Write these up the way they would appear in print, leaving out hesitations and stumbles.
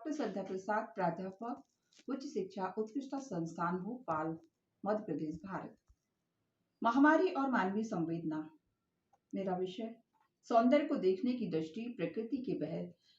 Doctor श्रद्धा प्रसाद, प्राध्यापक, उच्च शिक्षा उत्कृष्टता संस्थान, भोपाल, मध्य प्रदेश, भारत। महामारी और मानवीय संवेदना। मेरा विषय सौंदर्य को देखने की दृष्टि, प्रकृति के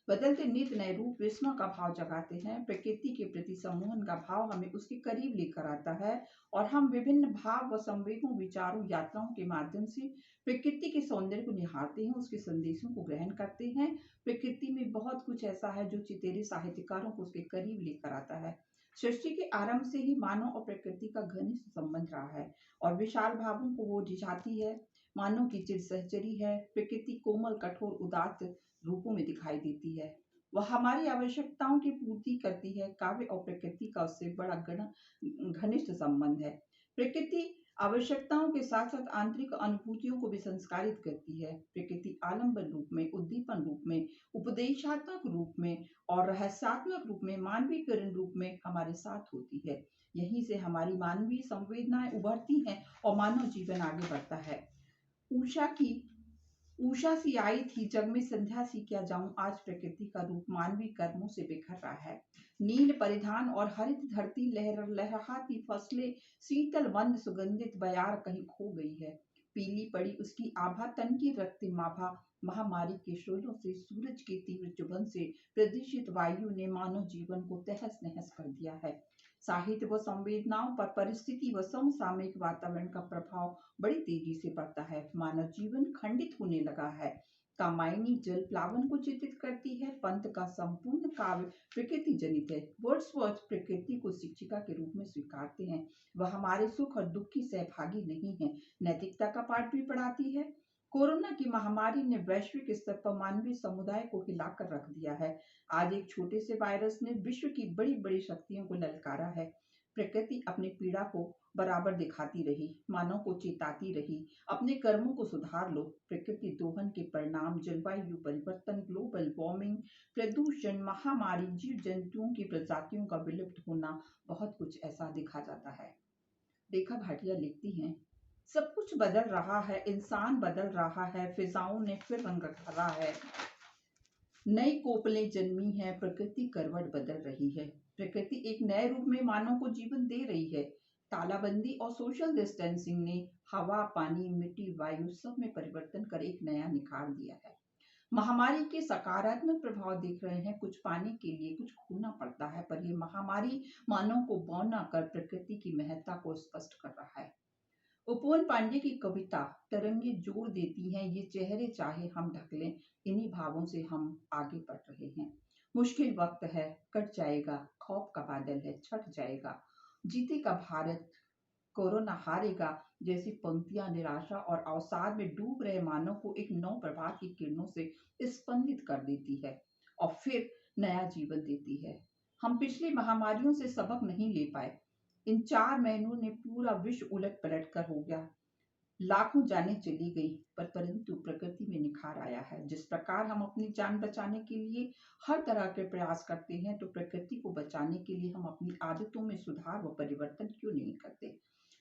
बदलते नित नए रूप विस्मय का भाव जगाते हैं। प्रकृति के प्रति सम्मोहन का भाव हमें उसके करीब लेकर आता है और हम विभिन्न भाव व संवेगों, विचारों, यात्राओं के माध्यम से प्रकृति के सौंदर्य को निहारते हैं, उसके संदेशों को ग्रहण करते हैं। प्रकृति में बहुत कुछ ऐसा है जो चितेरे साहित्यकारों को उसके करीब लेकर आता है। सृष्टि के आरंभ से ही मानव और प्रकृति का घनिष्ठ संबंध रहा है और विशाल भावों को वो रिझाती है। मानव की चिर सहचरी है। प्रकृति कोमल, कठोर, उदात्त रूपों में दिखाई देती है। वह हमारी आवश्यकताओं की पूर्ति करती है। काव्य और प्रकृति का उससे बड़ा घनिष्ठ संबंध है। प्रकृति आवश्यकताओं के साथ साथ आंतरिक अनुभूतियों को भी संस्कारित करती है। प्रकृति आलंबन रूप में, उद्दीपन रूप में, उपदेशात्मक रूप में और रहस्यात्मक रूप में, मानवीकरण रूप में हमारे साथ होती है। यहीं से हमारी मानवीय संवेदनाएं उभरती हैं और मानव जीवन आगे बढ़ता है। उषा सी आई थी जग में, संध्या सी क्या जाऊं, आज प्रकृति का रूप मानवीय कर्मों से बिखर रहा है। नील परिधान और हरित धरती, लहराती फसलें, शीतल मंद सुगंधित बयार कहीं खो गई है। पीली पड़ी उसकी आभा, तन की रक्तिम आभा। महामारी के शोलों से, सूरज के तीव्र चुभन से प्रदूषित वायु ने मानव जीवन को तहस नहस कर दिया है। साहित्य व संवेदनाओं पर परिस्थिति व समसामयिक वातावरण का प्रभाव बड़ी तेजी से पड़ता है। मानव जीवन खंडित होने लगा है। कामायनी जल प्लावन को चित्रित करती है। पंत का संपूर्ण काव्य प्रकृति जनित है। वर्ड्सवर्थ प्रकृति को शिक्षिका के रूप में स्वीकारते हैं। वह हमारे सुख और दुख की सहभागी नहीं है, नैतिकता का पाठ भी पढ़ाती है। कोरोना की महामारी ने वैश्विक स्तर पर मानवीय समुदाय को हिलाकर रख दिया है। आज एक छोटे से वायरस ने विश्व की बड़ी बड़ी शक्तियों को ललकारा है। प्रकृति अपनी पीड़ा को बराबर दिखाती रही, मानव को चेताती रही, अपने कर्मों को सुधार लो। प्रकृति दोहन के परिणाम जलवायु परिवर्तन, ग्लोबल वार्मिंग, प्रदूषण, महामारी, जीव जंतुओं की प्रजातियों का विलुप्त होना, बहुत कुछ ऐसा दिखा जाता है। रेखा भाटिया लिखती हैं, सब कुछ बदल रहा है, इंसान बदल रहा है, फिजाओं ने फिर रंग भरा है, नई कोपलें जन्मी है, प्रकृति करवट बदल रही है। प्रकृति एक नए रूप में मानव को जीवन दे रही है। तालाबंदी और सोशल डिस्टेंसिंग ने हवा, पानी, मिट्टी, वायु सब में परिवर्तन कर एक नया निखार दिया है। महामारी के सकारात्मक प्रभाव देख रहे हैं। कुछ पाने के लिए कुछ खोना पड़ता है, पर यह महामारी मानव को बौना कर प्रकृति की महत्ता को स्पष्ट कर रहा है। उपवन पांडे की कविता तरंगे जोड़ देती हैं, ये चेहरे चाहे हम ढक लें, इन्हीं भावों से हम आगे बढ़ रहे हैं। मुश्किल वक्त है, कट जाएगा, खौफ का बादल है, छट जाएगा, जीतेगा भारत, कोरोना हारेगा जैसी पंक्तियां निराशा और अवसाद में डूब रहे मानव को एक नव प्रभात की किरणों से स्पंदित कर देती है और फिर नया जीवन देती है। हम पिछली महामारियों से सबक नहीं ले पाए। इन 4 महीनों ने पूरा विश्व उलट पलट कर हो गया। लाखों जानें चली गई, परंतु प्रकृति में निखार आया है। जिस प्रकार हम अपनी जान बचाने के लिए हर तरह के प्रयास करते हैं, तो प्रकृति को बचाने के लिए हम अपनी आदतों में सुधार व परिवर्तन क्यों नहीं करते।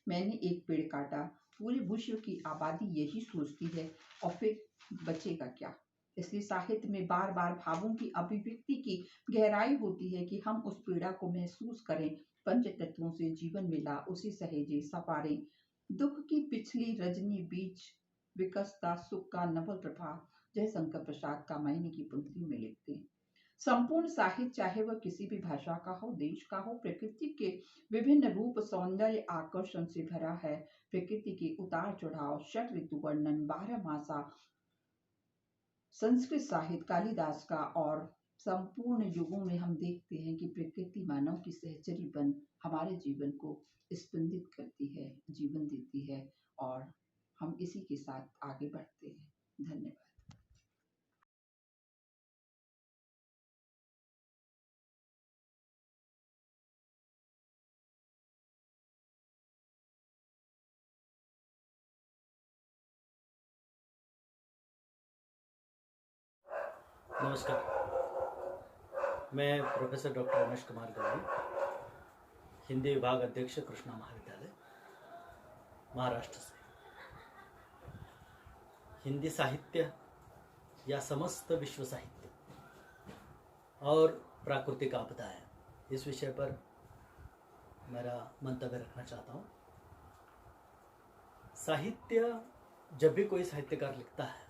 मैंने एक पेड़ काटा, पूरे विश्व की आबादी यही सोचती है, और फिर बचेगा क्या। इसलिए साहित्य में बार बार भावों की अभिव्यक्ति की गहराई होती है कि हम उस पीड़ा को महसूस करें। पंच तत्वों से जीवन मिला, उसी सहेजे सवारे, दुख की पिछली रजनी बीच विकसता सुख का नवल प्रभाव। जयशंकर प्रसाद कामायनी की पंक्तियों में लिखते हैं। संपूर्ण साहित्य, चाहे वह किसी भी भाषा का हो, देश का हो, प्रकृति के विभिन्न रूप, सौंदर्य, आकर्षण से भरा है। प्रकृति के उतार चढ़ाव, षट ऋतु वर्णन, 12 मासा, संस्कृत साहित्य कालिदास का और संपूर्ण युगों में हम देखते हैं कि प्रकृति मानव की सहचरी बन हमारे जीवन को स्पंदित करती है, जीवन देती है, और हम इसी के साथ आगे बढ़ते हैं। धन्यवाद। नमस्कार, मैं प्रोफेसर डॉक्टर रमेश कुमार गौरी, हिंदी विभाग अध्यक्ष, कृष्णा महाविद्यालय, महाराष्ट्र से। हिंदी साहित्य या समस्त विश्व साहित्य और प्राकृतिक आपदाएं, इस विषय पर मेरा मंतव्य रखना चाहता हूँ। साहित्य, जब भी कोई साहित्यकार लिखता है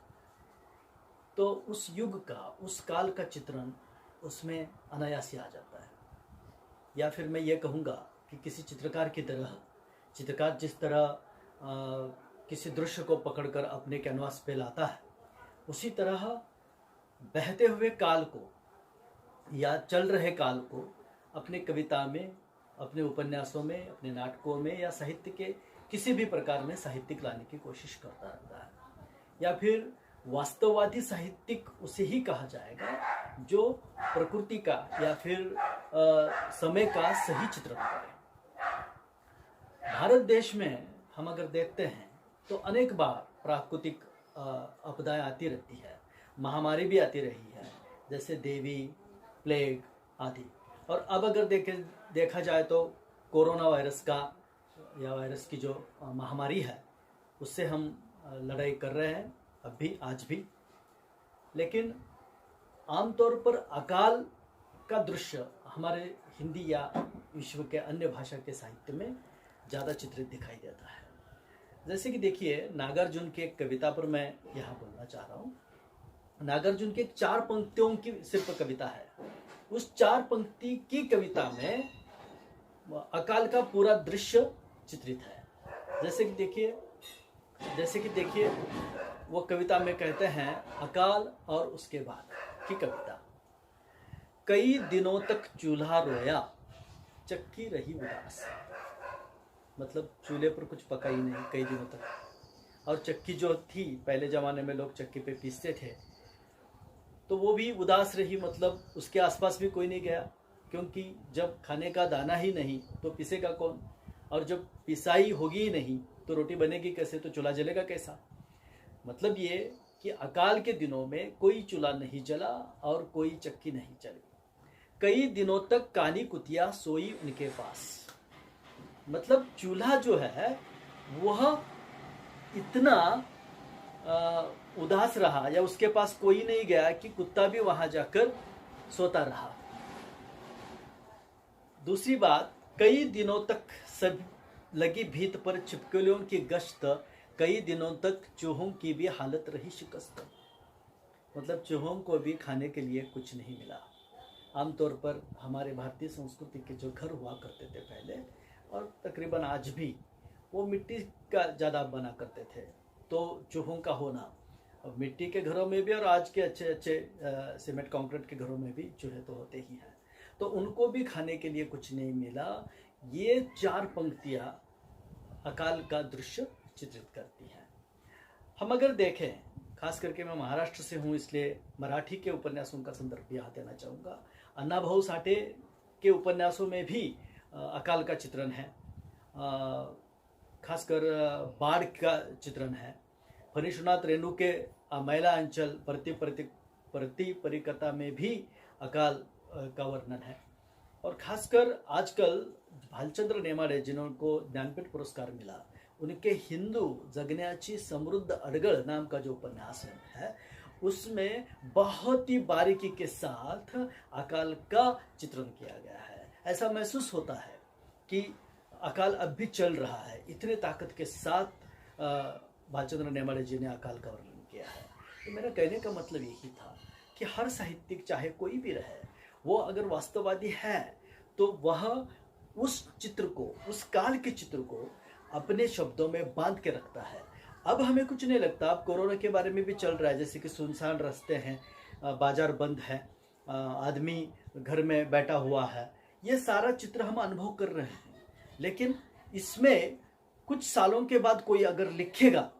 तो उस युग का, उस काल का चित्रण उसमें अनायास ही आ जाता है। या फिर मैं ये कहूँगा कि किसी चित्रकार की तरह, चित्रकार जिस तरह किसी दृश्य को पकड़कर अपने कैनवास पे लाता है, उसी तरह बहते हुए काल को या चल रहे काल को अपने कविता में, अपने उपन्यासों में, अपने नाटकों में या साहित्य के किसी भी प्रकार में साहित्यिक लाने की कोशिश करता रहता है। या फिर वास्तववादी साहित्यिक उसे ही कहा जाएगा जो प्रकृति का या फिर समय का सही चित्रण करे। भारत देश में हम अगर देखते हैं तो अनेक बार प्राकृतिक आपदाएं आती रहती है, महामारी भी आती रही है, जैसे देवी, प्लेग आदि। और अब अगर देखा जाए तो कोरोना वायरस का या वायरस की जो महामारी है उससे हम लड़ाई कर रहे हैं अब भी, आज भी। लेकिन आमतौर पर अकाल का दृश्य हमारे हिंदी या विश्व के अन्य भाषा के साहित्य में ज़्यादा चित्रित दिखाई देता है। जैसे कि देखिए, नागार्जुन की एक कविता पर मैं यहाँ बोलना चाह रहा हूँ। नागार्जुन की एक 4 पंक्तियों की सिर्फ कविता है। उस 4 पंक्ति की कविता में अकाल का पूरा दृश्य चित्रित है। जैसे कि देखिए वो कविता में कहते हैं, अकाल और उसके बाद की कविता। कई दिनों तक चूल्हा रोया, चक्की रही उदास। मतलब चूल्हे पर कुछ पका ही नहीं कई दिनों तक। और चक्की जो थी, पहले ज़माने में लोग चक्की पे पीसते थे, तो वो भी उदास रही। मतलब उसके आसपास भी कोई नहीं गया, क्योंकि जब खाने का दाना ही नहीं तो पिसेगा कौन, और जब पिसाई होगी ही नहीं तो रोटी बनेगी कैसे, तो चूल्हा जलेगा कैसा। मतलब ये कि अकाल के दिनों में कोई चूल्हा नहीं जला और कोई चक्की नहीं चली। कई दिनों तक कानी कुतिया सोई उनके पास। मतलब चूल्हा जो है वह इतना उदास रहा, या उसके पास कोई नहीं गया कि कुत्ता भी वहां जाकर सोता रहा। दूसरी बात, कई दिनों तक सब लगी भीत पर छिपकलियों की गश्त, कई दिनों तक चूहों की भी हालत रही शिकस्त। मतलब चूहों को भी खाने के लिए कुछ नहीं मिला। आमतौर पर हमारे भारतीय संस्कृति के जो घर हुआ करते थे पहले, और तकरीबन आज भी, वो मिट्टी का ज़्यादा बना करते थे। तो चूहों का होना, अब मिट्टी के घरों में भी और आज के अच्छे अच्छे सीमेंट कंक्रीट के घरों में भी चूहे तो होते ही हैं, तो उनको भी खाने के लिए कुछ नहीं मिला। ये 4 पंक्तियाँ अकाल का दृश्य चित्रित करती हैं। हम अगर देखें, खास करके मैं महाराष्ट्र से हूँ इसलिए मराठी के उपन्यासों का संदर्भ यहाँ देना चाहूँगा। अण्णाभाऊ साठे के उपन्यासों में भी अकाल का चित्रण है, खासकर बाढ़ का चित्रण है। फणीश्वरनाथ रेणु के मैला अंचल प्रति परिकथा में भी अकाल का वर्णन है। और खासकर आजकल भालचंद्र नेमाडे, जिनको ज्ञानपीठ पुरस्कार मिला, उनके हिंदू जगण्याची समृद्ध अडगळ नाम का जो उपन्यास है, उसमें बहुत ही बारीकी के साथ अकाल का चित्रण किया गया है। ऐसा महसूस होता है कि अकाल अब भी चल रहा है। इतने ताकत के साथ भालचंद्र नेमाडे जी ने अकाल का वर्णन किया है। तो मेरा कहने का मतलब यही था कि हर साहित्यिक, चाहे कोई भी रहे, वो अगर वास्तववादी है तो वह उस चित्र को, उस काल के चित्र को अपने शब्दों में बांध के रखता है। अब हमें कुछ नहीं लगता। अब कोरोना के बारे में भी चल रहा है, जैसे कि सुनसान रास्ते हैं, बाजार बंद है, आदमी घर में बैठा हुआ है। ये सारा चित्र हम अनुभव कर रहे हैं। लेकिन इसमें कुछ सालों के बाद कोई अगर लिखेगा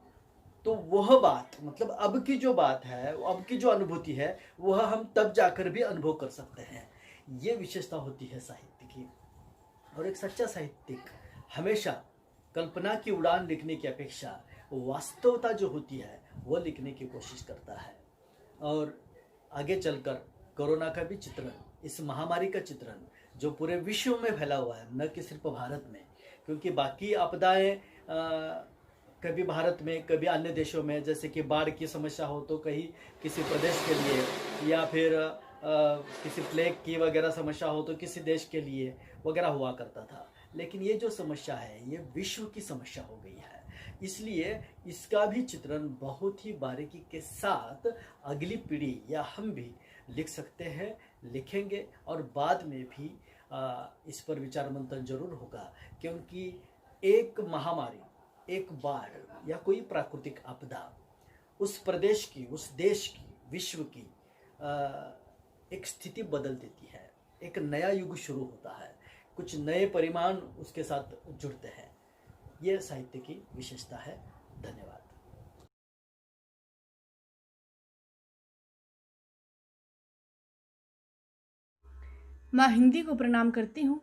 तो वह बात, मतलब अब की जो बात है, अब की जो अनुभूति है, वह हम तब जाकर भी अनुभव कर सकते हैं। ये विशेषता होती है साहित्य की। और एक सच्चा साहित्यिक हमेशा कल्पना की उड़ान लिखने की अपेक्षा वास्तवता जो होती है वो लिखने की कोशिश करता है। और आगे चलकर कोरोना का भी चित्रण, इस महामारी का चित्रण जो पूरे विश्व में फैला हुआ है, न कि सिर्फ भारत में, क्योंकि बाकी आपदाएं कभी भारत में, कभी अन्य देशों में, जैसे कि बाढ़ की समस्या हो तो कहीं किसी प्रदेश के लिए, या फिर किसी प्लेग की वगैरह समस्या हो तो किसी देश के लिए वगैरह हुआ करता था, लेकिन ये जो समस्या है ये विश्व की समस्या हो गई है। इसलिए इसका भी चित्रण बहुत ही बारीकी के साथ अगली पीढ़ी या हम भी लिख सकते हैं, लिखेंगे, और बाद में भी इस पर विचार मंथन जरूर होगा, क्योंकि एक महामारी, एक बाढ़ या कोई प्राकृतिक आपदा उस प्रदेश की, उस देश की, विश्व की एक स्थिति बदल देती है। एक नया युग शुरू होता है, कुछ नए परिमाण उसके साथ जुड़ते हैं। यह साहित्य की विशेषता है। धन्यवाद। माँ हिंदी को प्रणाम करती हूँ।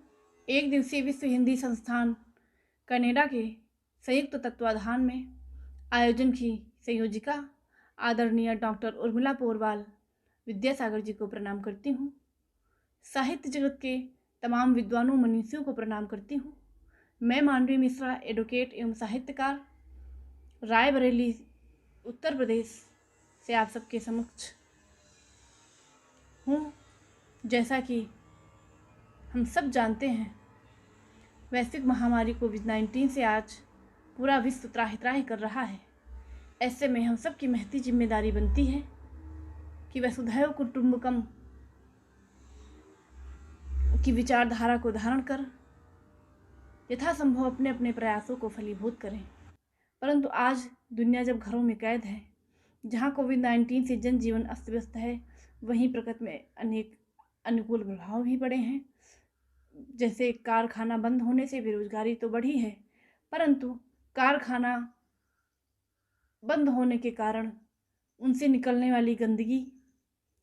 एक दिवसीय विश्व हिंदी संस्थान कनाडा के संयुक्त तत्वाधान में आयोजन की संयोजिका आदरणीय डॉक्टर उर्मिला पोरवाल विद्यासागर जी को प्रणाम करती हूँ। साहित्य जगत के तमाम विद्वानों मनीषियों को प्रणाम करती हूँ। मैं मानवी मिश्रा, एडवोकेट एवं साहित्यकार, रायबरेली, उत्तर प्रदेश से आप सबके समक्ष हूँ। जैसा कि हम सब जानते हैं, वैश्विक महामारी कोविड-19 से आज पूरा विश्व त्राहि-त्राहि कर रहा है। ऐसे में हम सब की महती जिम्मेदारी बनती है कि वसुधैव कुटुंबकम की विचारधारा को धारण कर यथासंभव अपने अपने प्रयासों को फलीभूत करें। परंतु आज दुनिया जब घरों में कैद है, जहां कोविड-19 से जनजीवन अस्त व्यस्त है, वहीं प्रकृति में अनेक अनुकूल प्रभाव भी पड़े हैं। जैसे कारखाना बंद होने से बेरोजगारी तो बढ़ी है, परंतु कारखाना बंद होने के कारण उनसे निकलने वाली गंदगी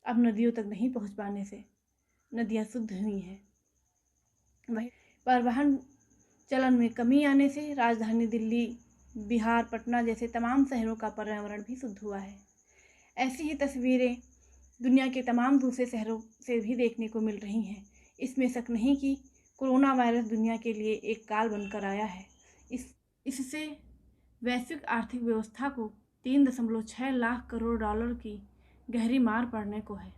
अब नदियों तक नहीं पहुंच पाने से नदियां शुद्ध हुई हैं। वही परिवहन चलन में कमी आने से राजधानी दिल्ली, बिहार, पटना जैसे तमाम शहरों का पर्यावरण भी शुद्ध हुआ है। ऐसी ही तस्वीरें दुनिया के तमाम दूसरे शहरों से भी देखने को मिल रही हैं। इसमें शक नहीं कि कोरोना वायरस दुनिया के लिए एक काल बनकर आया है। इससे वैश्विक आर्थिक व्यवस्था को 3.6 लाख करोड़ डॉलर की गहरी मार पड़ने को है।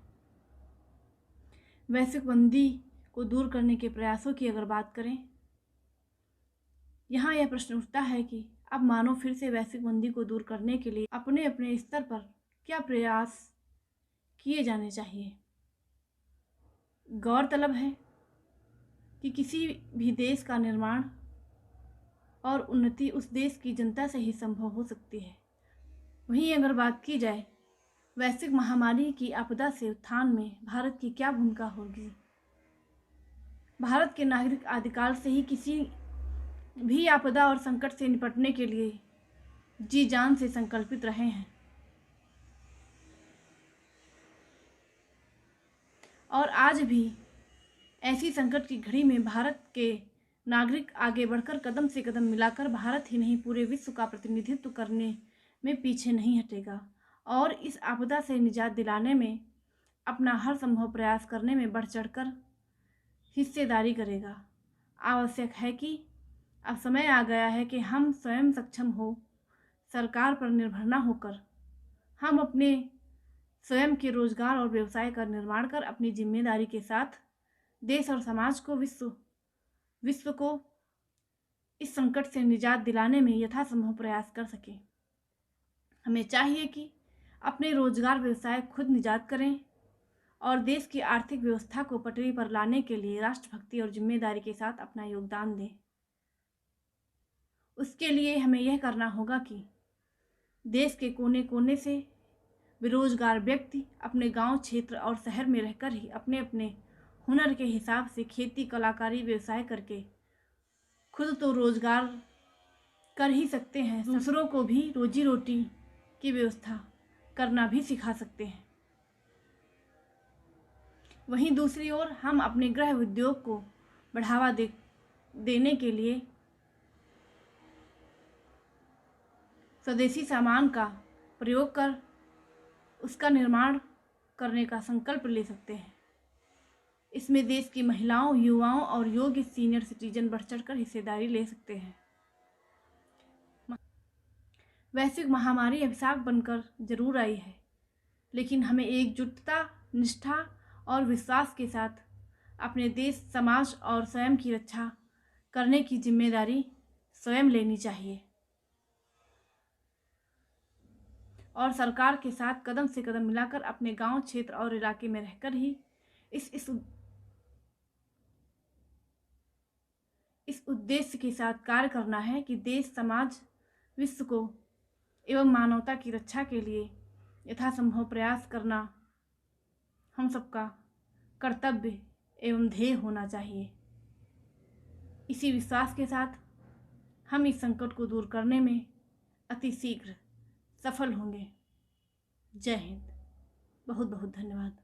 वैश्विक मंदी को दूर करने के प्रयासों की अगर बात करें, यहाँ यह प्रश्न उठता है कि अब मानो फिर से वैश्विक मंदी को दूर करने के लिए अपने अपने स्तर पर क्या प्रयास किए जाने चाहिए। गौरतलब है कि किसी भी देश का निर्माण और उन्नति उस देश की जनता से ही संभव हो सकती है। वहीं अगर बात की जाए वैश्विक महामारी की आपदा से उत्थान में भारत की क्या भूमिका होगी। भारत के नागरिक आदिकाल से ही किसी भी आपदा और संकट से निपटने के लिए जी जान से संकल्पित रहे हैं और आज भी ऐसी संकट की घड़ी में भारत के नागरिक आगे बढ़कर कदम से कदम मिलाकर भारत ही नहीं पूरे विश्व का प्रतिनिधित्व करने में पीछे नहीं हटेगा और इस आपदा से निजात दिलाने में अपना हर संभव प्रयास करने में बढ़ चढ़कर हिस्सेदारी करेगा। आवश्यक है कि अब समय आ गया है कि हम स्वयं सक्षम हो, सरकार पर निर्भर न होकर हम अपने स्वयं के रोजगार और व्यवसाय का निर्माण कर अपनी जिम्मेदारी के साथ देश और समाज को विश्व को इस संकट से निजात दिलाने में यथासंभव प्रयास कर सकें। हमें चाहिए कि अपने रोजगार व्यवसाय खुद निजात करें और देश की आर्थिक व्यवस्था को पटरी पर लाने के लिए राष्ट्रभक्ति और जिम्मेदारी के साथ अपना योगदान दें। उसके लिए हमें यह करना होगा कि देश के कोने कोने से बेरोजगार व्यक्ति अपने गांव, क्षेत्र और शहर में रहकर ही अपने अपने हुनर के हिसाब से खेती, कलाकारी, व्यवसाय करके खुद तो रोजगार कर ही सकते हैं, दूसरों को भी रोजी रोटी की व्यवस्था करना भी सिखा सकते हैं। वहीं दूसरी ओर हम अपने गृह उद्योग को बढ़ावा देने के लिए स्वदेशी सामान का प्रयोग कर उसका निर्माण करने का संकल्प ले सकते हैं। इसमें देश की महिलाओं, युवाओं और योग्य सीनियर सिटीजन बढ़ चढ़कर हिस्सेदारी ले सकते हैं। वैश्विक महामारी अभिशाप बनकर जरूर आई है, लेकिन हमें एकजुटता, निष्ठा और विश्वास के साथ अपने देश, समाज और स्वयं की रक्षा करने की जिम्मेदारी स्वयं लेनी चाहिए और सरकार के साथ कदम से कदम मिलाकर अपने गांव, क्षेत्र और इलाके में रहकर ही इस उद्देश्य के साथ कार्य करना है कि देश, समाज, विश्व को एवं मानवता की रक्षा के लिए यथासंभव प्रयास करना हम सबका कर्तव्य एवं ध्येय होना चाहिए। इसी विश्वास के साथ हम इस संकट को दूर करने में अति शीघ्र सफल होंगे। जय हिंद। बहुत बहुत धन्यवाद।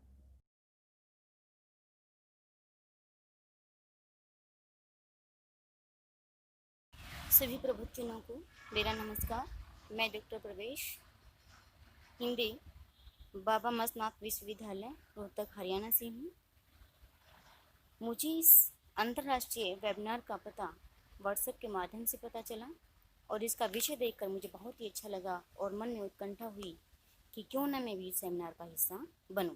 सभी प्रबुद्धजनों को मेरा नमस्कार। मैं डॉक्टर प्रवेश, हिंदी, बाबा मस्तनाथ विश्वविद्यालय रोहतक, हरियाणा से हूँ। मुझे इस अंतर्राष्ट्रीय वेबिनार का पता व्हाट्सएप के माध्यम से पता चला और इसका विषय देखकर मुझे बहुत ही अच्छा लगा और मन में उत्कंठा हुई कि क्यों न मैं भी इस सेमिनार का हिस्सा बनूं।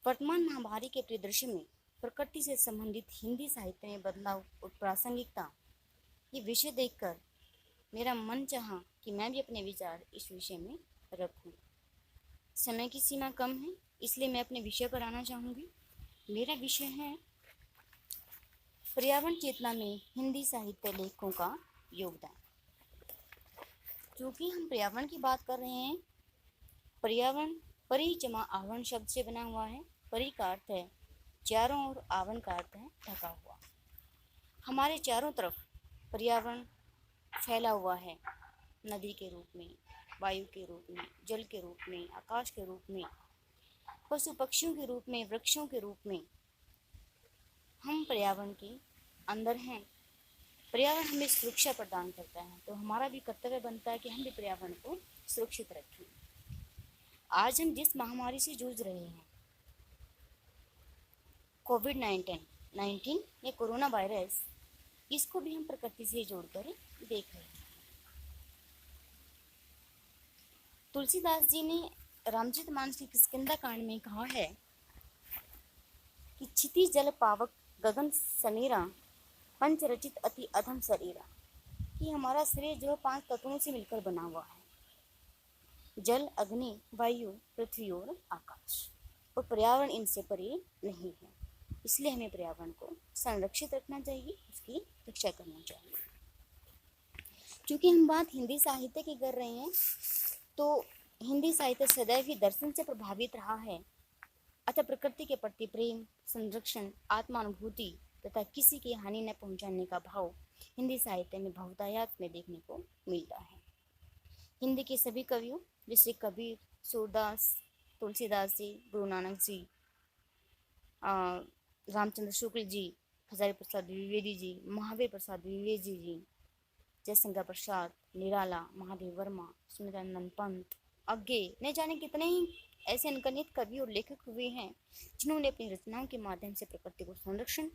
वर्तमान महामारी के परिदृश्य में प्रकृति से संबंधित हिंदी साहित्य में बदलाव और प्रासंगिकता, ये विषय देखकर मेरा मन चाहा कि मैं भी अपने विचार इस विषय में रखूं। समय की सीमा कम है, इसलिए मैं अपने विषय पर आना चाहूँगी। मेरा विषय है पर्यावरण चेतना में हिंदी साहित्य लेखकों का योगदान। क्योंकि हम पर्यावरण की बात कर रहे हैं, पर्यावरण परि जमा आवरण शब्द से बना हुआ है। परि का अर्थ है चारों ओर, आवरण का अर्थ है ढका हुआ। हमारे चारों तरफ पर्यावरण फैला हुआ है, नदी के रूप में, वायु के रूप में, जल के रूप में, आकाश के रूप में, पशु पक्षियों के रूप में, वृक्षों के रूप में। हम पर्यावरण के अंदर हैं। पर्यावरण हमें सुरक्षा प्रदान करता है, तो हमारा भी कर्तव्य बनता है कि हम भी पर्यावरण को सुरक्षित रखें। आज हम जिस महामारी से जूझ रहे हैं, कोविड-19 या कोरोना वायरस, इसको भी हम प्रकृति से जोड़कर देख रहे हैं। तुलसीदास जी ने रामचरितमानस की किष्किंधा कांड में कहा है कि क्षिति जल पावक गगन समीरा, पंच रचित अति अधम शरीरा, कि हमारा शरीर जो 5 तत्वों से मिलकर बना हुआ है, जल, अग्नि, वायु, पृथ्वी और आकाश, और पर्यावरण इनसे परे नहीं है। इसलिए हमें पर्यावरण को संरक्षित रखना चाहिए, उसकी रक्षा करना चाहिए। क्योंकि हम बात हिंदी साहित्य की कर रहे हैं, तो हिंदी साहित्य सदैव ही दर्शन से प्रभावित रहा है। अतः प्रकृति के प्रति प्रेम, संरक्षण, आत्मानुभूति तथा किसी की हानि न पहुंचाने का भाव हिंदी साहित्य में बहुतायत में देखने को मिलता है। हिंदी के सभी कवियों जैसे कबीर, सूरदास, तुलसीदास जी, गुरु नानक जी, रामचंद्र शुक्ल जी, हजारी प्रसाद द्विवेदी जी, महावीर प्रसाद द्विवेदी जी, जयशंकर प्रसाद, निराला, महादेव वर्मा, सुमित्रानंद पंत, आगे न जाने कितने ही ऐसे अनगिनत कवि और लेखक हुए हैं जिन्होंने अपनी रचनाओं के माध्यम से प्रकृति को संरक्षण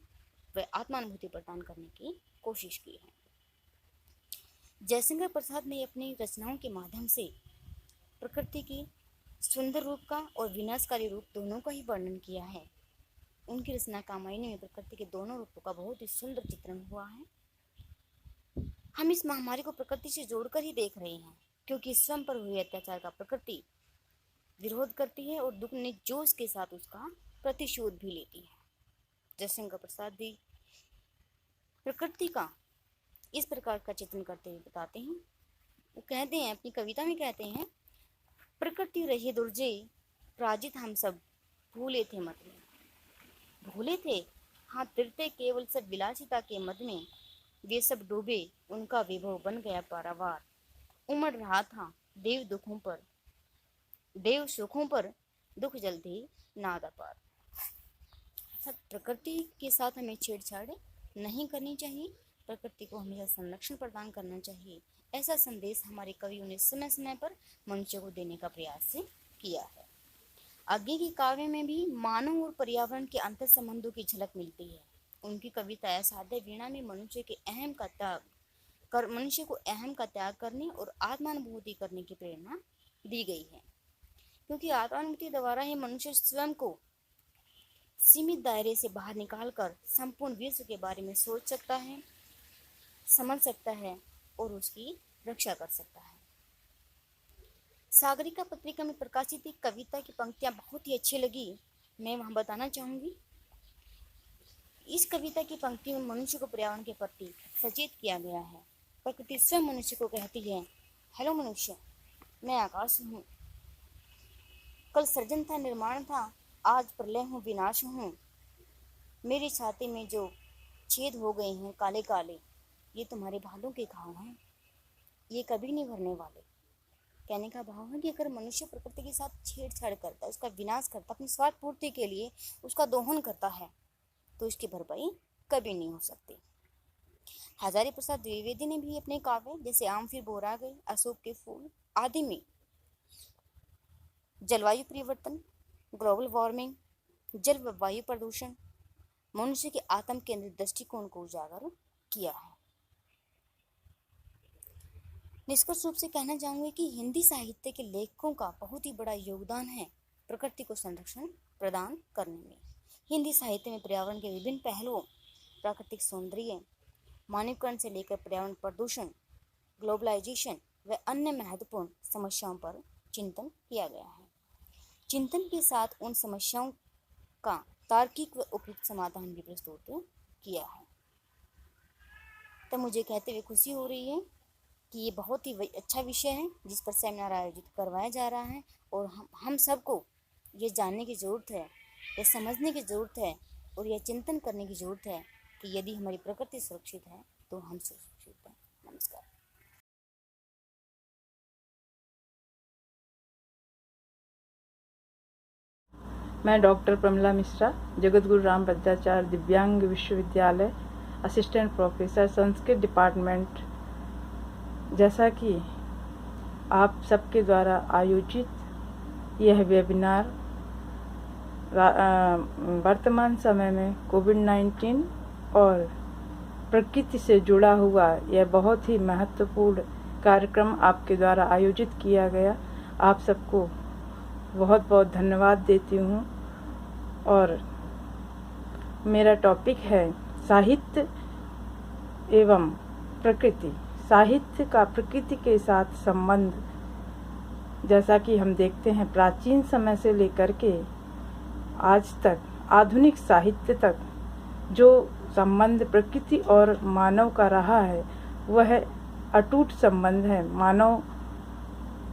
व आत्मानुभूति प्रदान करने की कोशिश की है। जयशंकर प्रसाद ने अपनी रचनाओं के माध्यम से प्रकृति की सुंदर रूप का और विनाशकारी रूप दोनों का ही वर्णन किया है। उनकी रचना कामायनी में प्रकृति के दोनों रूपों का बहुत ही सुंदर चित्रण हुआ है। हम इस महामारी को प्रकृति से जोड़कर ही देख रहे हैं, क्योंकि स्वयं पर हुए अत्याचार का प्रकृति विरोध करती है और दुख ने जोश के साथ उसका प्रतिशोध भी लेती है। जयशंकर प्रसाद भी प्रकृति का इस प्रकार का चित्रण करते हुए बताते हैं। वो कहते हैं, अपनी कविता में कहते हैं, प्रकृति रही दुर्जय पराजित हम सब, भूले थे मत में। भूले थे, हाँ, तिरते केवल सब विलासिता के मद में। वे सब डूबे, उनका विभव बन गया पारावार। उमड़ रहा था देव दुखों पर, देव सुखों पर, दुख जल्दी नाद अपार। प्रकृति के साथ हमें छेड़छाड़ नहीं करनी चाहिए, प्रकृति को हमेशा संरक्षण प्रदान करना चाहिए। ऐसा संदेश हमारे कवियों ने समय समय पर मनुष्य को देने का प्रयास किया है। आगे की काव्य में भी मानव और पर्यावरण के अंतर संबंधों की झलक मिलती है। उनकी कविता असाध्य वीणा में मनुष्य को अहम का त्याग करने और आत्मानुभूति करने की प्रेरणा दी गई है। क्योंकि आत्मानुभूति द्वारा ही मनुष्य स्वयं को सीमित दायरे से बाहर निकालकर संपूर्ण विश्व के बारे में सोच सकता है, समझ सकता है और उसकी रक्षा कर सकता है। सागरिका पत्रिका में प्रकाशित एक कविता की पंक्तियां बहुत ही अच्छी लगी, मैं वहां बताना चाहूंगी। इस कविता की पंक्ति में मनुष्य को पर्यावरण के प्रति सचेत किया गया है। प्रकृति स्वयं मनुष्य को कहती है, हेलो मनुष्य, मैं आकाश हूँ, कल सृजन था, निर्माण था, आज प्रलय हूँ, विनाश हूँ। मेरी छाती में जो छेद हो गए हैं काले काले, ये तुम्हारे बालों के घाव हैं, ये कभी नहीं भरने वाले। कहने का भाव है कि अगर मनुष्य प्रकृति के साथ छेड़छाड़ करता है, उसका विनाश करता है, अपनी स्वार्थ पूर्ति के लिए उसका दोहन करता है, तो इसकी भरपाई कभी नहीं हो सकती। हजारी प्रसाद द्विवेदी ने भी अपने काव्य जैसे आम फिर बोरा गई, अशोक के फूल आदि में जलवायु परिवर्तन, ग्लोबल वार्मिंग, जल व वायु प्रदूषण, मनुष्य के आत्म केंद्रित दृष्टिकोण को उजागर किया है। निष्कर्ष रूप से कहना चाहूंगी कि हिंदी साहित्य के लेखकों का बहुत ही बड़ा योगदान है प्रकृति को संरक्षण प्रदान करने में। हिंदी साहित्य में पर्यावरण के विभिन्न पहलुओं, प्राकृतिक सौंदर्य, मानवीकरण से लेकर पर्यावरण प्रदूषण, ग्लोबलाइजेशन व अन्य महत्वपूर्ण समस्याओं पर चिंतन किया गया है। चिंतन के साथ उन समस्याओं का तार्किक व उपयुक्त समाधान भी प्रस्तुत किया है। तो मुझे कहते हुए खुशी हो रही है कि ये बहुत ही अच्छा विषय है जिस पर सेमिनार आयोजित करवाया जा रहा है, और हम सबको ये जानने की ज़रूरत है, ये समझने की ज़रूरत है और यह चिंतन करने की ज़रूरत है कि यदि हमारी प्रकृति सुरक्षित है तो हम सुरक्षित हैं। नमस्कार। मैं डॉक्टर प्रमिला मिश्रा, जगत गुरु राम बद्धाचार्य दिव्यांग विश्वविद्यालय, असिस्टेंट प्रोफेसर, संस्कृत डिपार्टमेंट। जैसा कि आप सबके द्वारा आयोजित यह वेबिनार वर्तमान समय में कोविड-19 और प्रकृति से जुड़ा हुआ यह बहुत ही महत्वपूर्ण कार्यक्रम आपके द्वारा आयोजित किया गया, आप सबको बहुत बहुत धन्यवाद देती हूँ। और मेरा टॉपिक है साहित्य एवं प्रकृति। साहित्य का प्रकृति के साथ संबंध, जैसा कि हम देखते हैं प्राचीन समय से लेकर के आज तक, आधुनिक साहित्य तक जो संबंध प्रकृति और मानव का रहा है वह अटूट संबंध है। मानव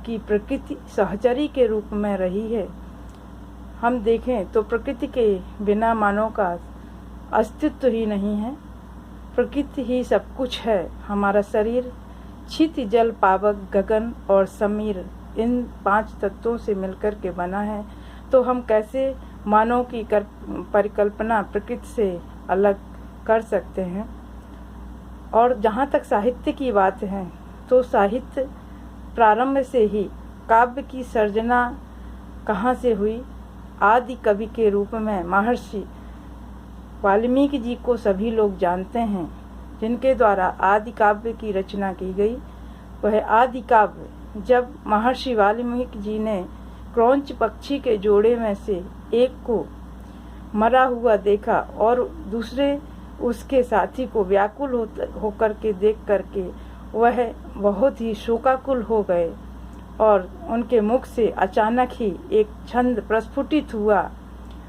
की प्रकृति सहचरी के रूप में रही है। हम देखें तो प्रकृति के बिना मानव का अस्तित्व ही नहीं है। प्रकृति ही सब कुछ है। हमारा शरीर क्षिति, जल, पावक, गगन और समीर, इन 5 तत्वों से मिलकर के बना है। तो हम कैसे मानव की परिकल्पना प्रकृति से अलग कर सकते हैं। और जहाँ तक साहित्य की बात है तो साहित्य प्रारंभ से ही काव्य की सर्जना कहाँ से हुई। आदि कवि के रूप में महर्षि वाल्मीकि जी को सभी लोग जानते हैं, जिनके द्वारा आदि काव्य की रचना की गई। वह आदि काव्य जब महर्षि वाल्मीकि जी ने क्रौंच पक्षी के जोड़े में से एक को मरा हुआ देखा और दूसरे उसके साथी को व्याकुल होकर के देख करके वह बहुत ही शोकाकुल हो गए और उनके मुख से अचानक ही एक छंद प्रस्फुटित हुआ,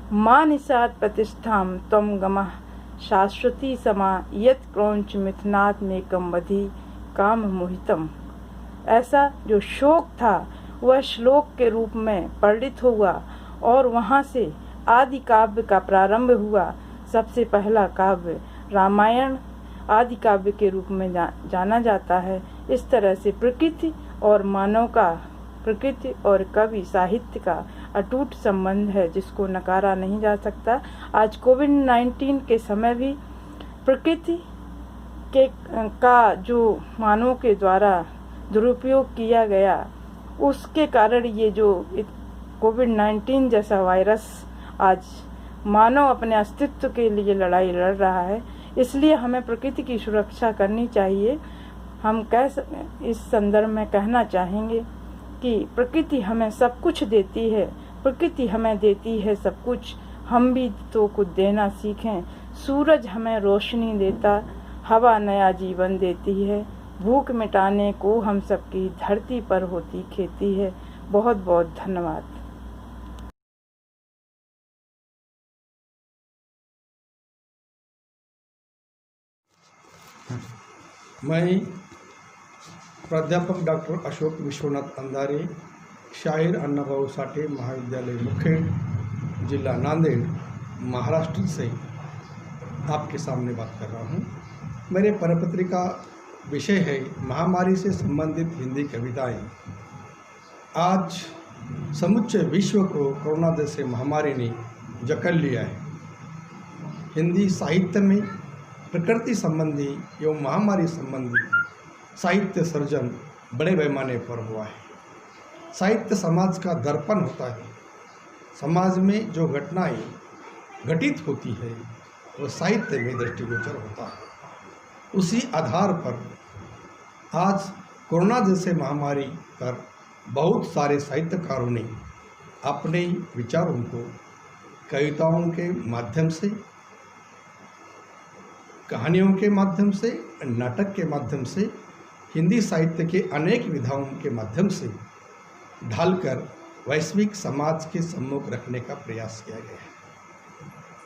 मां निषाद प्रतिष्ठाम त्वं गमः शाश्वती समा यत् क्रौंच मिथुनात् मेकं बधि काम मोहितम। ऐसा जो शोक था वह श्लोक के रूप में परिणित हुआ और वहाँ से आदि काव्य का प्रारंभ हुआ। सबसे पहला काव्य रामायण आदि काव्य के रूप में जाना जाता है। इस तरह से प्रकृति और मानव का, प्रकृति और कवि साहित्य का अटूट संबंध है, जिसको नकारा नहीं जा सकता। आज कोविड-19 के समय भी प्रकृति का जो मानव के द्वारा दुरुपयोग किया गया, उसके कारण ये जो कोविड-19 जैसा वायरस आज मानव अपने अस्तित्व के लिए लड़ाई लड़ रहा है। इसलिए हमें प्रकृति की सुरक्षा करनी चाहिए। हम इस संदर्भ में कहना चाहेंगे कि प्रकृति हमें सब कुछ देती है, प्रकृति हमें देती है सब कुछ, हम भी तो कुछ देना सीखें। सूरज हमें रोशनी देता, हवा नया जीवन देती है, भूख मिटाने को हम सबकी धरती पर होती खेती है। बहुत बहुत धन्यवाद। मैं प्राध्यापक डॉक्टर अशोक विश्वनाथ अंधारे, शाहीर अण्णाभाऊ साठे महाविद्यालय मुखेड़, जिला नांदेड़, महाराष्ट्र से आपके सामने बात कर रहा हूँ। मेरे परपत्र का विषय है महामारी से संबंधित हिंदी कविताएं। आज समुच्चय विश्व को कोरोना जैसे महामारी ने जकड़ लिया है। हिंदी साहित्य में प्रकृति संबंधी एवं महामारी संबंधी साहित्य सर्जन बड़े पैमाने पर हुआ है। साहित्य समाज का दर्पण होता है। समाज में जो घटनाएं घटित होती है वो साहित्य में दृष्टिगोचर होता है। उसी आधार पर आज कोरोना जैसे महामारी पर बहुत सारे साहित्यकारों ने अपने विचारों को कविताओं के माध्यम से, कहानियों के माध्यम से, नाटक के माध्यम से, हिंदी साहित्य के अनेक विधाओं के माध्यम से ढालकर वैश्विक समाज के सम्मुख रखने का प्रयास किया गया है।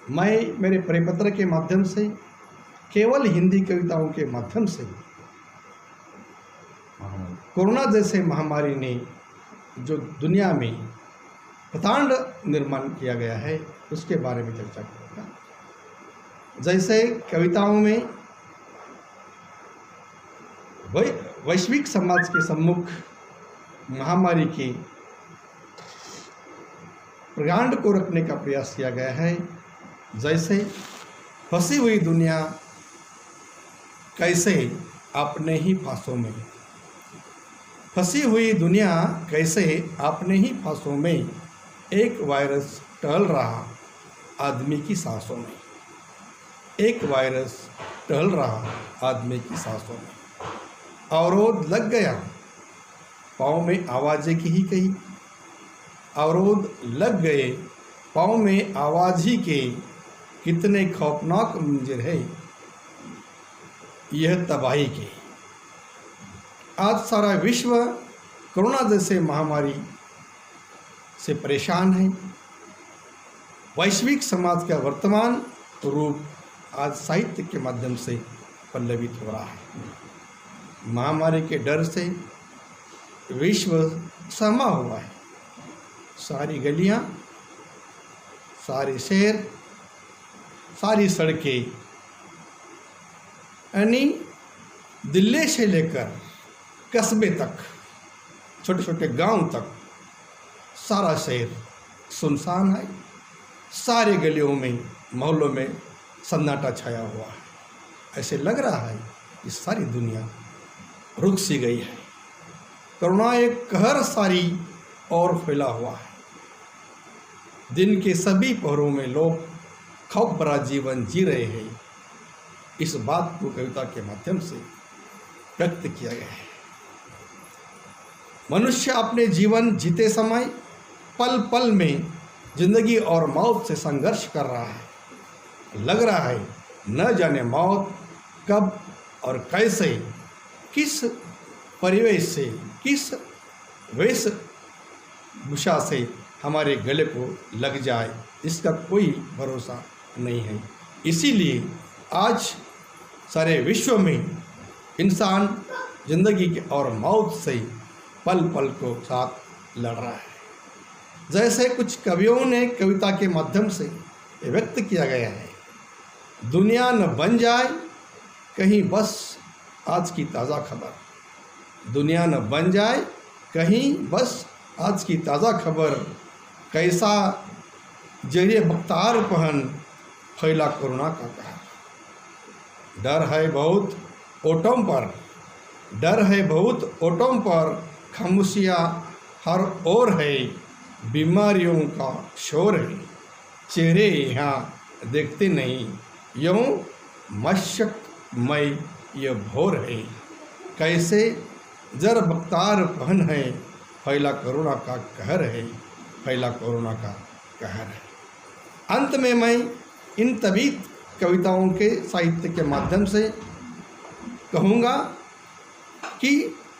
मैं मेरे परिपत्र के माध्यम से केवल हिंदी कविताओं के माध्यम से कोरोना जैसे महामारी ने जो दुनिया में प्रतांड निर्माण किया गया है उसके बारे में चर्चा करूँगा। जैसे कविताओं में वैश्विक समाज के सम्मुख महामारी के प्रकांड को रखने का प्रयास किया गया है। जैसे फंसी हुई दुनिया कैसे अपने ही फांसों में, फंसी हुई दुनिया कैसे अपने ही फांसों में, एक वायरस टहल रहा आदमी की सांसों में, एक वायरस टहल रहा आदमी की सांसों में। अवरोध लग गया पाँव में आवाज़ें की ही कही, अवरोध लग गए पाँव में आवाज़ ही के, कितने खौफनाक मंजर है यह तबाही के। आज सारा विश्व कोरोना जैसे महामारी से परेशान है। वैश्विक समाज का वर्तमान रूप आज साहित्य के माध्यम से पल्लवित हो रहा है। महामारी के डर से विश्व सहमा हुआ है। सारी गलियां, सारे शहर, सारी सड़कें, यानी दिल्ली से लेकर कस्बे तक, छोटे छोटे गांव तक सारा शहर सुनसान है। सारे गलियों में, मोहल्लों में सन्नाटा छाया हुआ है। ऐसे लग रहा है कि सारी दुनिया रुक सी गई है। कोरोना एक कहर सारी और फैला हुआ है। दिन के सभी पहरों में लोग खौफ भरा जीवन जी रहे हैं। इस बात को कविता के माध्यम से व्यक्त किया गया है। मनुष्य अपने जीवन जीते समय पल पल में जिंदगी और मौत से संघर्ष कर रहा है। लग रहा है न जाने मौत कब और कैसे, किस परिवेश से, किस वेशभूषा से हमारे गले को लग जाए, इसका कोई भरोसा नहीं है। इसीलिए आज सारे विश्व में इंसान जिंदगी के और मौत से पल पल को साथ लड़ रहा है। जैसे कुछ कवियों ने कविता के माध्यम से व्यक्त किया गया है, दुनिया न बन जाए कहीं बस आज की ताज़ा खबर, दुनिया न बन जाए कहीं बस आज की ताज़ा खबर, कैसा जरिए बख्तार पहन फैला कोरोना का कहर। डर है बहुत ओटों पर, डर है बहुत ओटों पर, खामोशियाँ हर ओर है, बीमारियों का शोर है, चेहरे यहाँ देखते नहीं, यूँ मशकमय ये भोर है, कैसे जर बख्तार पहन है फैला कोरोना का कहर है, फैला कोरोना का कहर है। अंत में मैं इन तभी कविताओं के साहित्य के माध्यम से कहूँगा कि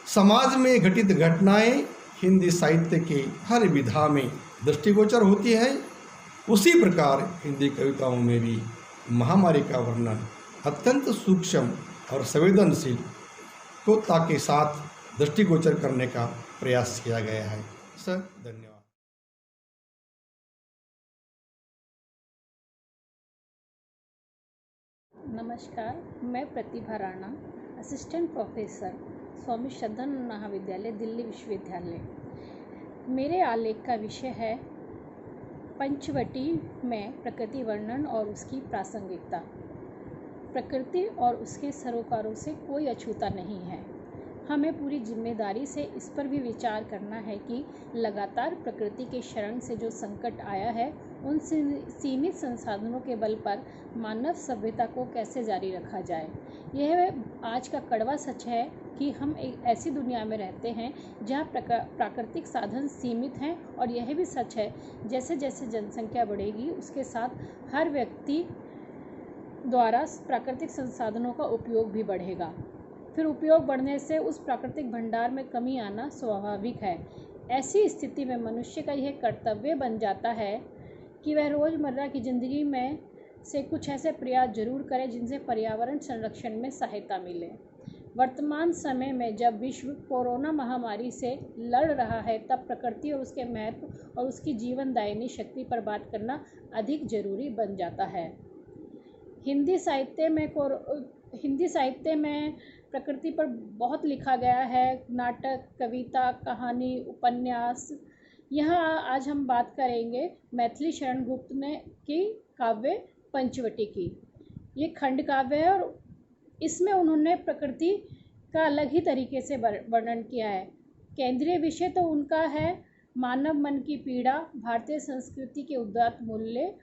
समाज में घटित घटनाएं हिंदी साहित्य के हर विधा में दृष्टिगोचर होती है। उसी प्रकार हिंदी कविताओं में भी महामारी का वर्णन अत्यंत सूक्ष्म और संवेदनशील कोता के साथ दृष्टिगोचर करने का प्रयास किया गया है। सर, धन्यवाद। नमस्कार, मैं प्रतिभा राणा, असिस्टेंट प्रोफेसर, स्वामी श्रद्धानंद महाविद्यालय, दिल्ली विश्वविद्यालय। मेरे आलेख का विषय है पंचवटी में प्रकृति वर्णन और उसकी प्रासंगिकता। प्रकृति और उसके सरोकारों से कोई अछूता नहीं है। हमें पूरी जिम्मेदारी से इस पर भी विचार करना है कि लगातार प्रकृति के शरण से जो संकट आया है, उन सीमित संसाधनों के बल पर मानव सभ्यता को कैसे जारी रखा जाए। यह आज का कड़वा सच है कि हम एक ऐसी दुनिया में रहते हैं जहाँ प्राकृतिक साधन सीमित हैं, और यह भी सच है जैसे जैसे जनसंख्या बढ़ेगी उसके साथ हर व्यक्ति द्वारा प्राकृतिक संसाधनों का उपयोग भी बढ़ेगा। फिर उपयोग बढ़ने से उस प्राकृतिक भंडार में कमी आना स्वाभाविक है। ऐसी स्थिति में मनुष्य का यह कर्तव्य बन जाता है कि वह रोज़मर्रा की ज़िंदगी में से कुछ ऐसे प्रयास जरूर करे जिनसे पर्यावरण संरक्षण में सहायता मिले। वर्तमान समय में जब विश्व कोरोना महामारी से लड़ रहा है, तब प्रकृति और उसके महत्व और उसकी जीवनदायिनी शक्ति पर बात करना अधिक जरूरी बन जाता है। हिंदी साहित्य में प्रकृति पर बहुत लिखा गया है, नाटक, कविता, कहानी, उपन्यास। यहाँ आज हम बात करेंगे मैथिली शरण गुप्त की काव्य पंचवटी की। ये खंड काव्य है और इसमें उन्होंने प्रकृति का अलग ही तरीके से वर्णन किया है। केंद्रीय विषय तो उनका है मानव मन की पीड़ा, भारतीय संस्कृति के उदात्त मूल्य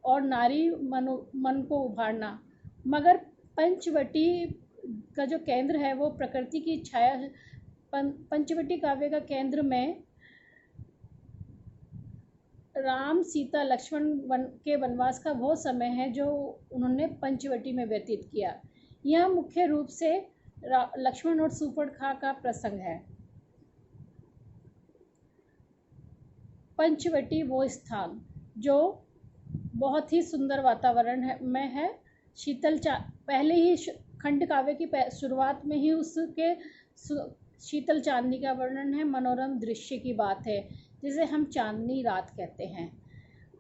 और नारी मन को उभारना। मगर पंचवटी का जो केंद्र है वो प्रकृति की छाया। पंचवटी काव्य का केंद्र में राम, सीता, लक्ष्मण के वनवास का वो समय है जो उन्होंने पंचवटी में व्यतीत किया। यह मुख्य रूप से लक्ष्मण और सुपर्णखा का प्रसंग है। पंचवटी वो स्थान जो बहुत ही सुंदर वातावरण में है। पहले ही खंड काव्य की शुरुआत में ही उसके शीतल चांदनी का वर्णन है। मनोरम दृश्य की बात है, जिसे हम चांदनी रात कहते हैं।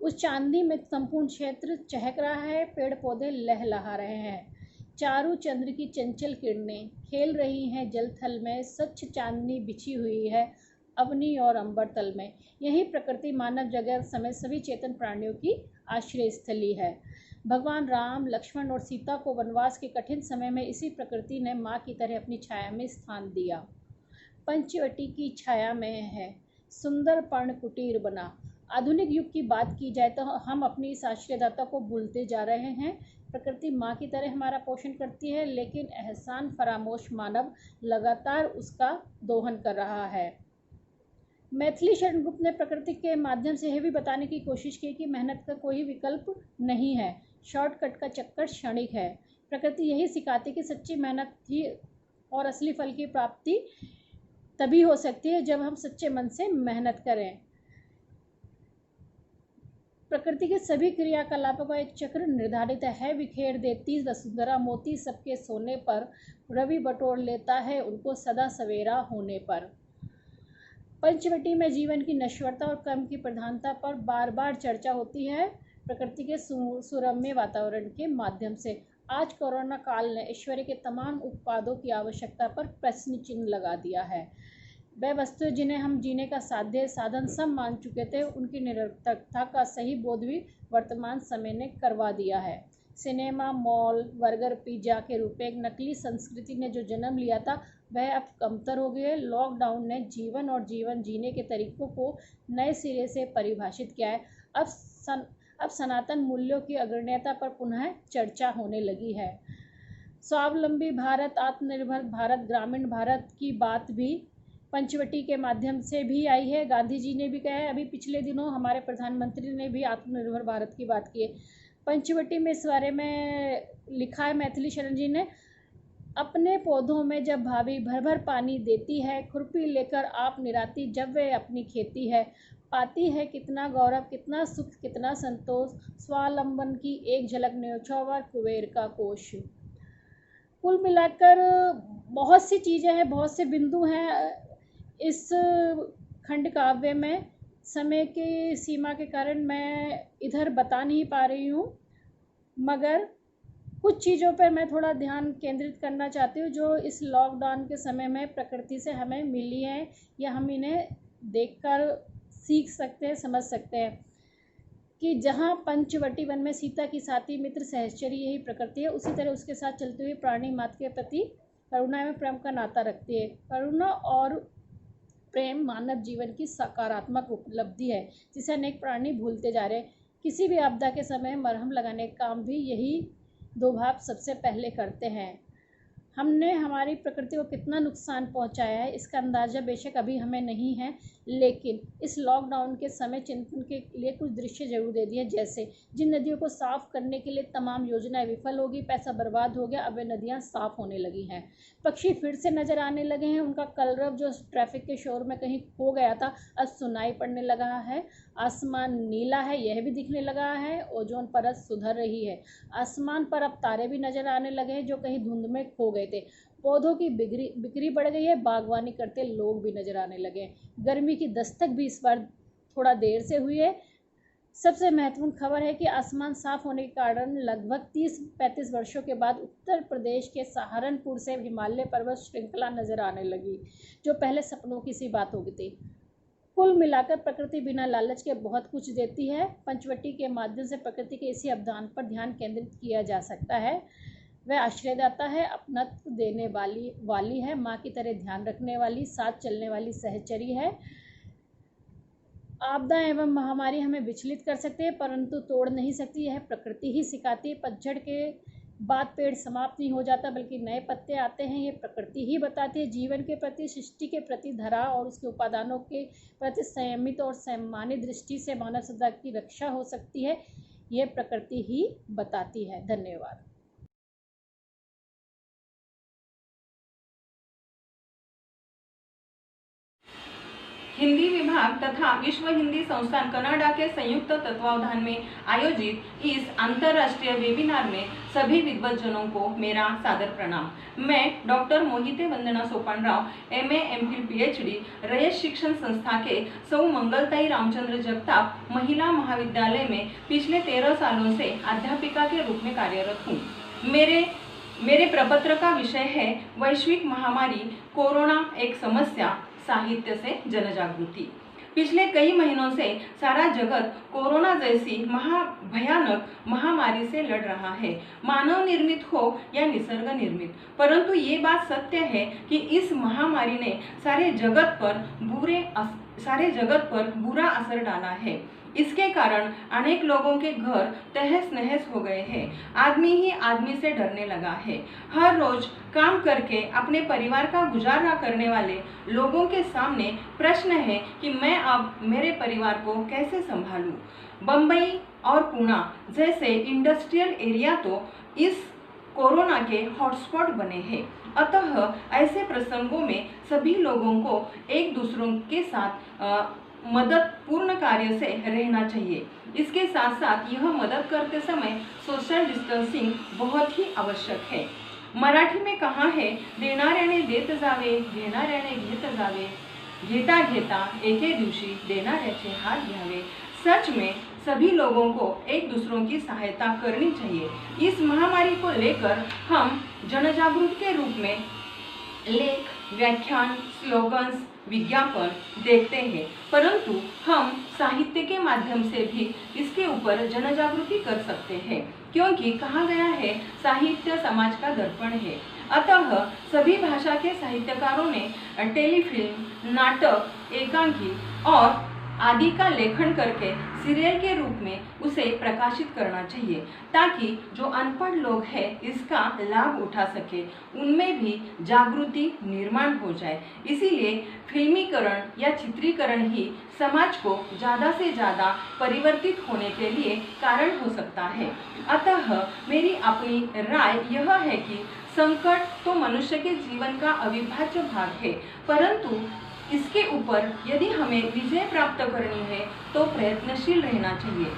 उस चांदनी में संपूर्ण क्षेत्र चहक रहा है, पेड़ पौधे लहलहा रहे हैं, चारों चंद्र की चंचल किरणें खेल रही हैं जल थल में, स्वच्छ चांदनी बिछी हुई है अवनी और अंबर तल में। यही प्रकृति मानव जगत समेत सभी चेतन प्राणियों की आश्रय स्थली है। भगवान राम, लक्ष्मण और सीता को वनवास के कठिन समय में इसी प्रकृति ने माँ की तरह अपनी छाया में स्थान दिया। पंचवटी की छाया में है सुंदर पर्ण कुटीर बना। आधुनिक युग की बात की जाए तो हम अपनी इस आश्रयदाता को भूलते जा रहे हैं। प्रकृति माँ की तरह हमारा पोषण करती है, लेकिन एहसान फरामोश मानव लगातार उसका दोहन कर रहा है। मैथिली शरण गुप्त ने प्रकृति के माध्यम से यह भी बताने की कोशिश की कि मेहनत का कोई विकल्प नहीं है, शॉर्टकट का चक्कर क्षणिक है। प्रकृति यही सिखाती कि सच्ची मेहनत ही और असली फल की प्राप्ति तभी हो सकती है जब हम सच्चे मन से मेहनत करें। प्रकृति के सभी क्रियाकलापों का एक चक्र निर्धारित है। बिखेर देती वसुंधरा मोती सबके सोने पर, रवि बटोर लेता है उनको सदा सवेरा होने पर। पंचवटी में जीवन की नश्वरता और कर्म की प्रधानता पर बार बार चर्चा होती है प्रकृति के सुरम्य वातावरण के माध्यम से। आज कोरोना काल ने ऐश्वर्य के तमाम उत्पादों की आवश्यकता पर प्रश्न चिन्ह लगा दिया है। वह वस्तुएं जिन्हें हम जीने का साध्य साधन सब मान चुके थे, उनकी निरर्थकता का सही बोध भी वर्तमान समय ने करवा दिया है। सिनेमा, मॉल, बर्गर, पिज्जा के रूप में एक नकली संस्कृति ने जो जन्म लिया था वह अब कमतर हो गई है। लॉकडाउन ने जीवन और जीवन जीने के तरीकों को नए सिरे से परिभाषित किया है। अब सनातन मूल्यों की अग्रण्यता पर पुनः चर्चा होने लगी है। स्वावलंबी भारत, आत्मनिर्भर भारत, ग्रामीण भारत की बात भी पंचवटी के माध्यम से भी आई है। गांधी जी ने भी कहा है, अभी पिछले दिनों हमारे प्रधानमंत्री ने भी आत्मनिर्भर भारत की बात की है। पंचवटी में इस बारे में लिखा है मैथिली शरण जी ने, अपने पौधों में जब भाभी भर भर पानी देती है, खुरपी लेकर आप निराती जब वे अपनी खेती है, पाती है कितना गौरव, कितना सुख, कितना संतोष, स्वावलंबन की एक झलक न्योछावर कुबेर का कोश। कुल मिलाकर बहुत सी चीज़ें हैं, बहुत से बिंदु हैं इस खंड काव्य में। समय की सीमा के कारण मैं इधर बता नहीं पा रही हूँ, मगर कुछ चीज़ों पर मैं थोड़ा ध्यान केंद्रित करना चाहती हूँ जो इस लॉकडाउन के समय में प्रकृति से हमें मिली हैं या हम इन्हें देखकर सीख सकते हैं, समझ सकते हैं कि जहाँ पंचवटी वन में सीता की साथी मित्र सहचरी यही प्रकृति है, उसी तरह उसके साथ चलते हुए प्राणी मात्र के प्रति करुणा एवं प्रेम का नाता रखती है। करुणा और प्रेम मानव जीवन की सकारात्मक उपलब्धि है जिसे अनेक प्राणी भूलते जा रहे हैं। किसी भी आपदा के समय मरहम लगाने का काम भी यही दो भाव सबसे पहले करते हैं। हमने हमारी प्रकृति को कितना नुकसान पहुंचाया है इसका अंदाज़ा बेशक अभी हमें नहीं है, लेकिन इस लॉकडाउन के समय चिंतन के लिए कुछ दृश्य जरूर दे दिए। जैसे जिन नदियों को साफ करने के लिए तमाम योजनाएं विफल होगी, पैसा बर्बाद हो गया, अब वे नदियां साफ होने लगी हैं। पक्षी फिर से नज़र आने लगे हैं, उनका कलरव जो ट्रैफिक के शोर में कहीं खो गया था अब सुनाई पड़ने लगा है। आसमान नीला है, यह भी दिखने लगा है। ओजोन परत सुधर रही है। आसमान पर अब तारे भी नजर आने लगे हैं जो कहीं धुंध में खो गए थे। पौधों की बिक्री बढ़ गई है, बागवानी करते लोग भी नजर आने लगे हैं। गर्मी की दस्तक भी इस बार थोड़ा देर से हुई है। सबसे महत्वपूर्ण खबर है कि आसमान साफ होने के कारण लगभग 30-35 वर्षों के बाद उत्तर प्रदेश के सहारनपुर से हिमालय पर्वत श्रृंखला नजर आने लगी, जो पहले सपनों की सी बात हो गई थी। कुल मिलाकर प्रकृति बिना लालच के बहुत कुछ देती है। पंचवटी के माध्यम से प्रकृति के इसी अवदान पर ध्यान केंद्रित किया जा सकता है। वह आश्रयदाता है, अपनत्व देने वाली है, माँ की तरह ध्यान रखने वाली, साथ चलने वाली सहचरी है। आपदा एवं महामारी हमें विचलित कर सकते हैं परंतु तोड़ नहीं सकती। यह प्रकृति ही सिखाती है। पतझड़ के बाद पेड़ समाप्त नहीं हो जाता बल्कि नए पत्ते आते हैं। ये प्रकृति ही बताती है। जीवन के प्रति, सृष्टि के प्रति, धरा और उसके उपादानों के प्रति संयमित और सम्मानित दृष्टि से मानव सत्ता की रक्षा हो सकती है। यह प्रकृति ही बताती है। धन्यवाद। हिंदी विभाग तथा विश्व हिंदी संस्थान कनाडा के संयुक्त तत्वावधान में आयोजित इस अंतर्राष्ट्रीय वेबिनार में सभी विद्वज्जनों को मेरा सादर प्रणाम। मैं डॉक्टर मोहिते वंदना Sopanrao, MA MPhil PhD, Rayat शिक्षण संस्था के सौ मंगलताई रामचंद्र जगताप महिला महाविद्यालय में पिछले 13 सालों से अध्यापिका के रूप में कार्यरत हूँ। मेरे प्रपत्र का विषय है वैश्विक महामारी कोरोना, एक समस्या, साहित्य से जनजागृति। पिछले कई महीनों से सारा जगत कोरोना जैसी भयानक महामारी से लड़ रहा है, मानव निर्मित हो या निसर्ग निर्मित। परंतु ये बात सत्य है कि इस महामारी ने सारे जगत पर बुरा असर डाला है। इसके कारण अनेक लोगों के घर तहस नहस हो गए हैं। आदमी ही आदमी से डरने लगा है। हर रोज काम करके अपने परिवार का गुजारा करने वाले लोगों के सामने प्रश्न है कि मैं अब मेरे परिवार को कैसे संभालूं। बम्बई और पुणे जैसे इंडस्ट्रियल एरिया तो इस कोरोना के हॉटस्पॉट बने हैं। अतः ऐसे प्रसंगों में सभी लोगों को एक दूसरों के साथ मदद पूर्ण कार्य से रहना चाहिए। इसके साथ साथ यह मदद करते समय सोशल डिस्टेंसिंग बहुत ही आवश्यक है। मराठी में कहा है, देणाऱ्याने देत जावे, घेणाऱ्याने घेत जावे, घेता घेता एके दिवशी देणाऱ्याचे हात घ्यावे। सच में सभी लोगों को एक दूसरों की सहायता करनी चाहिए। इस महामारी को लेकर हम जनजागरूक के रूप में लेख, व्याख्यान, स्लोगन्स, विज्ञापन देखते हैं, परंतु हम साहित्य के माध्यम से भी इसके ऊपर जनजागृति कर सकते हैं, क्योंकि कहा गया है साहित्य समाज का दर्पण है। अतः सभी भाषा के साहित्यकारों ने टेलीफिल्म, नाटक, एकांकी और आदि का लेखन करके सीरियल के रूप में उसे प्रकाशित करना चाहिए, ताकि जो अनपढ़ लोग हैं इसका लाभ उठा सके, उनमें भी जागृति निर्माण हो जाए। इसीलिए फिल्मीकरण या चित्रीकरण ही समाज को ज़्यादा से ज़्यादा परिवर्तित होने के लिए कारण हो सकता है। अतः मेरी अपनी राय यह है कि संकट तो मनुष्य के जीवन का अविभाज्य भाग है, परंतु इसके ऊपर यदि हमें विजय प्राप्त करनी है तो प्रयत्नशील रहना चाहिए।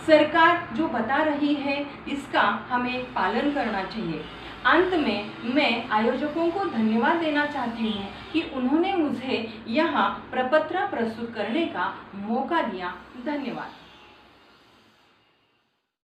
सरकार जो बता रही है इसका हमें पालन करना चाहिए। अंत में मैं आयोजकों को धन्यवाद देना चाहती हूँ कि उन्होंने मुझे यहाँ प्रपत्र प्रस्तुत करने का मौका दिया। धन्यवाद।